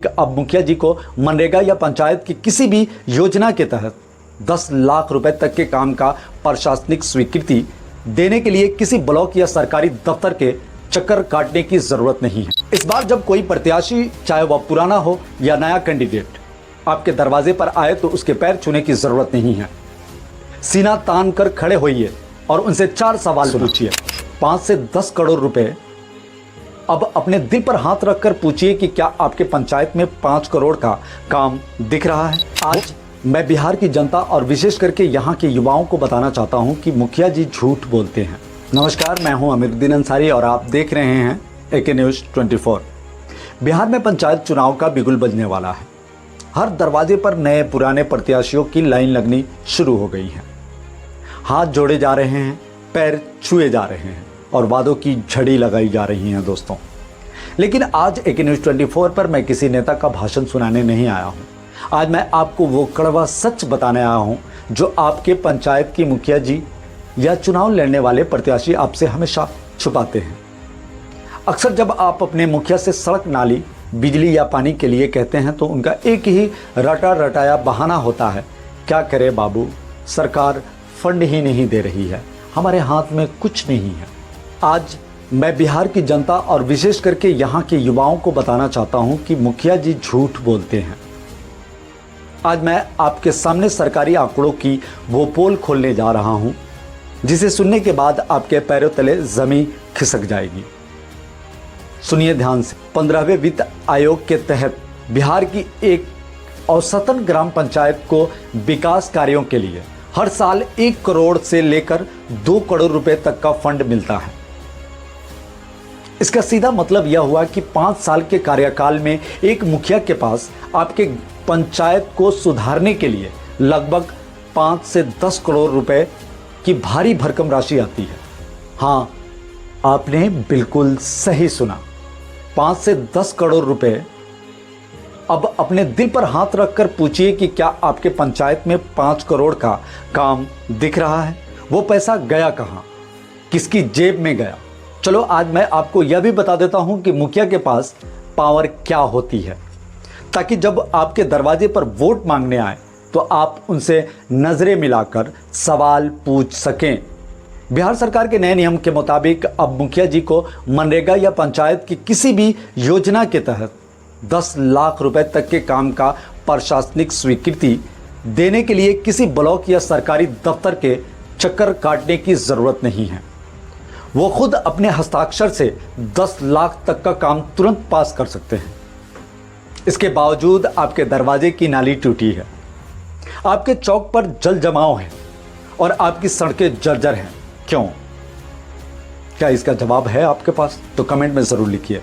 अब मुखिया जी को मनरेगा या पंचायत की किसी भी योजना के तहत 10 लाख रुपए तक के काम का प्रशासनिक स्वीकृति देने के लिए किसी ब्लॉक या सरकारी दफ्तर के चक्कर काटने की जरूरत नहीं है। इस बार जब कोई प्रत्याशी, चाहे वह पुराना हो या नया कैंडिडेट, आपके दरवाजे पर आए तो उसके पैर छूने की जरूरत नहीं है। सीना तान कर खड़े होइए और उनसे 4 सवाल पूछिए। 5 से 10 करोड़ रुपए अब अपने दिल पर हाथ रखकर पूछिए कि क्या आपके पंचायत में 5 करोड़ का काम दिख रहा है। आज मैं बिहार की जनता और विशेष करके यहाँ के युवाओं को बताना चाहता हूँ कि मुखिया जी झूठ बोलते हैं। नमस्कार, मैं हूँ अमीरुद्दीन अंसारी और आप देख रहे हैं AK News 24। बिहार में पंचायत चुनाव का बिगुल बजने वाला है। हर दरवाजे पर नए पुराने प्रत्याशियों की लाइन लगनी शुरू हो गई है। हाथ जोड़े जा रहे हैं, पैर छुए जा रहे हैं और वादों की झड़ी लगाई जा रही हैं दोस्तों। लेकिन आज AK News 24 पर मैं किसी नेता का भाषण सुनाने नहीं आया हूं। आज मैं आपको वो कड़वा सच बताने आया हूं जो आपके पंचायत की मुखिया जी या चुनाव लड़ने वाले प्रत्याशी आपसे हमेशा छुपाते हैं। अक्सर जब आप अपने मुखिया से सड़क, नाली, बिजली या पानी के लिए कहते हैं तो उनका एक ही रटा रटाया बहाना होता है, क्या करे बाबू, सरकार फंड ही नहीं दे रही है, हमारे हाथ में कुछ नहीं है। आज मैं बिहार की जनता और विशेष करके यहाँ के युवाओं को बताना चाहता हूँ कि मुखिया जी झूठ बोलते हैं। आज मैं आपके सामने सरकारी आंकड़ों की वो पोल खोलने जा रहा हूँ जिसे सुनने के बाद आपके पैरों तले जमीन खिसक जाएगी। सुनिए ध्यान से। 15वें वित्त आयोग के तहत बिहार की एक औसतन ग्राम पंचायत को विकास कार्यों के लिए हर साल 1 करोड़ से लेकर 2 करोड़ रुपए तक का फंड मिलता है। इसका सीधा मतलब यह हुआ कि 5 साल के कार्यकाल में एक मुखिया के पास आपके पंचायत को सुधारने के लिए लगभग 5 से 10 करोड़ रुपए की भारी भरकम राशि आती है। हाँ, आपने बिल्कुल सही सुना, 5 से 10 करोड़ रुपए। अब अपने दिल पर हाथ रखकर पूछिए कि क्या आपके पंचायत में 5 करोड़ का काम दिख रहा है। वो पैसा गया कहाँ, किसकी जेब में गया। चलो आज मैं आपको यह भी बता देता हूं कि मुखिया के पास पावर क्या होती है, ताकि जब आपके दरवाजे पर वोट मांगने आए तो आप उनसे नजरें मिलाकर सवाल पूछ सकें। बिहार सरकार के नए नियम के मुताबिक अब मुखिया जी को मनरेगा या पंचायत की किसी भी योजना के तहत 10 लाख रुपए तक के काम का प्रशासनिक स्वीकृति देने के लिए किसी ब्लॉक या सरकारी दफ्तर के चक्कर काटने की जरूरत नहीं है। वो खुद अपने हस्ताक्षर से 10 लाख तक का काम तुरंत पास कर सकते हैं। इसके बावजूद आपके दरवाजे की नाली टूटी है, आपके चौक पर जल जमाव है और आपकी सड़कें जर्जर हैं। क्यों? क्या इसका जवाब है आपके पास? तो कमेंट में जरूर लिखिए।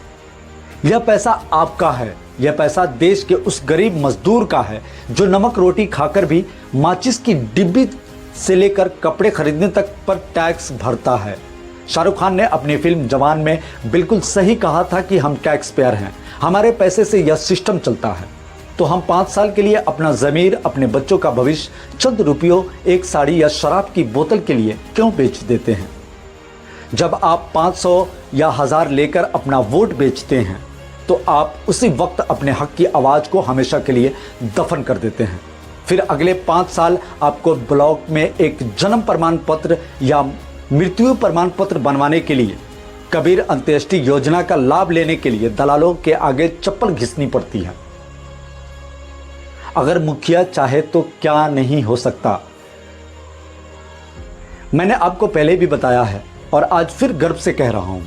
यह पैसा आपका है, यह पैसा देश के उस गरीब मजदूर का है जो नमक रोटी खाकर भी माचिस की डिब्बी से लेकर कपड़े खरीदने तक पर टैक्स भरता है। शाहरुख खान ने अपनी फिल्म जवान में बिल्कुल सही कहा था कि हम टैक्स पेयर हैं, हमारे पैसे से यह सिस्टम चलता है। तो हम 5 साल के लिए अपना ज़मीर, अपने बच्चों का भविष्य चंद रुपयों, एक साड़ी या शराब की बोतल के लिए क्यों बेच देते हैं? जब आप 500 या 1000 लेकर अपना वोट बेचते हैं तो आप उसी वक्त अपने हक की आवाज़ को हमेशा के लिए दफन कर देते हैं। फिर अगले 5 साल आपको ब्लॉक में एक जन्म प्रमाण पत्र या मृत्यु प्रमाण पत्र बनवाने के लिए, कबीर अंत्येष्टि योजना का लाभ लेने के लिए दलालों के आगे चप्पल घिसनी पड़ती है। अगर मुखिया चाहे तो क्या नहीं हो सकता। मैंने आपको पहले भी बताया है और आज फिर गर्व से कह रहा हूं।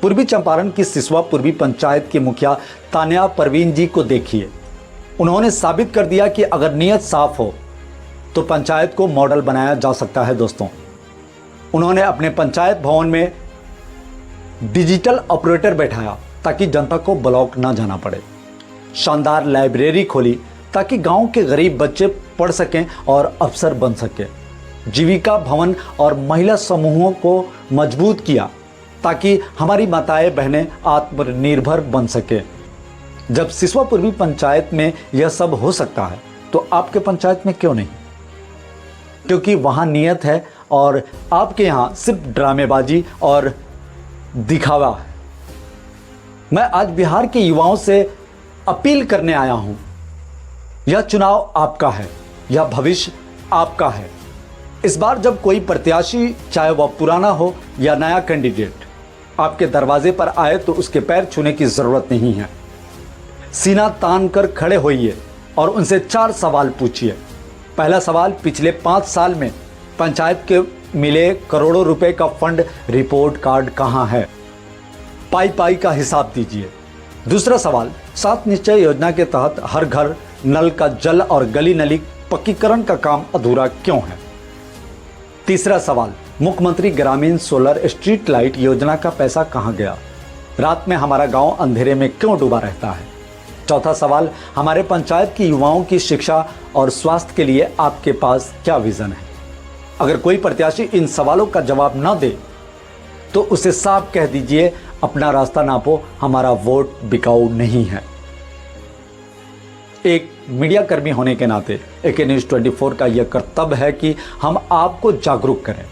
पूर्वी चंपारण की सिसवा पूर्वी पंचायत की मुखिया तान्या परवीन जी को देखिए। उन्होंने साबित कर दिया कि अगर नीयत साफ हो तो पंचायत को मॉडल बनाया जा सकता है दोस्तों। उन्होंने अपने पंचायत भवन में डिजिटल ऑपरेटर बैठाया ताकि जनता को ब्लॉक ना जाना पड़े। शानदार लाइब्रेरी खोली ताकि गांव के गरीब बच्चे पढ़ सकें और अफसर बन सकें। जीविका भवन और महिला समूहों को मजबूत किया ताकि हमारी माताएं बहनें आत्मनिर्भर बन सकें। जब सिसवा पूर्वी पंचायत में यह सब हो सकता है तो आपके पंचायत में क्यों नहीं? क्योंकि वहां नियत है और आपके यहां सिर्फ ड्रामेबाजी और दिखावा है। मैं आज बिहार के युवाओं से अपील करने आया हूं, यह चुनाव आपका है, यह भविष्य आपका है। इस बार जब कोई प्रत्याशी, चाहे वह पुराना हो या नया कैंडिडेट, आपके दरवाजे पर आए तो उसके पैर छूने की जरूरत नहीं है। सीना तान कर खड़े होइए और उनसे 4 सवाल पूछिए। पहला सवाल, पिछले 5 साल में पंचायत के मिले करोड़ों रुपए का फंड रिपोर्ट कार्ड कहां है? पाई पाई का हिसाब दीजिए। दूसरा सवाल, 7 निश्चय योजना के तहत हर घर नल का जल और गली नली पक्कीकरण का काम अधूरा क्यों है? तीसरा सवाल, मुख्यमंत्री ग्रामीण सोलर स्ट्रीट लाइट योजना का पैसा कहां गया? रात में हमारा गांव अंधेरे में क्यों डूबा रहता है? चौथा सवाल, हमारे पंचायत की युवाओं की शिक्षा और स्वास्थ्य के लिए आपके पास क्या विजन है? अगर कोई प्रत्याशी इन सवालों का जवाब न दे तो उसे साफ कह दीजिए, अपना रास्ता नापो, हमारा वोट बिकाऊ नहीं है। एक मीडिया कर्मी होने के नाते एके न्यूज़ 24 का यह कर्तव्य है कि हम आपको जागरूक करें।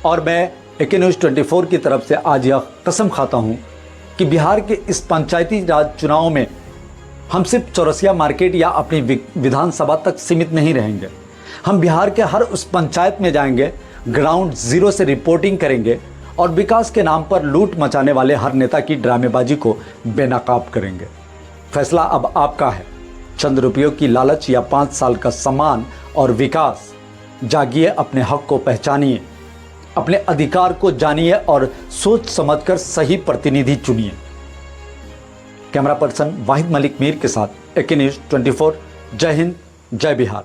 और मैं एके न्यूज़ 24 की तरफ से आज यह कसम खाता हूं कि बिहार के इस पंचायती राज चुनाव में हम सिर्फ चौरसिया मार्केट या अपनी विधानसभा तक सीमित नहीं रहेंगे। हम बिहार के हर उस पंचायत में जाएंगे, ग्राउंड जीरो से रिपोर्टिंग करेंगे और विकास के नाम पर लूट मचाने वाले हर नेता की ड्रामेबाजी को बेनकाब करेंगे। फैसला अब आपका है। चंद रुपयों की लालच या 5 साल का सम्मान और विकास? जागिए, अपने हक को पहचानिए, अपने अधिकार को जानिए और सोच समझकर सही प्रतिनिधि चुनिए। कैमरा पर्सन वाहिद मलिक मीर के साथ एके न्यूज़ 24। जय हिंद, जय बिहार।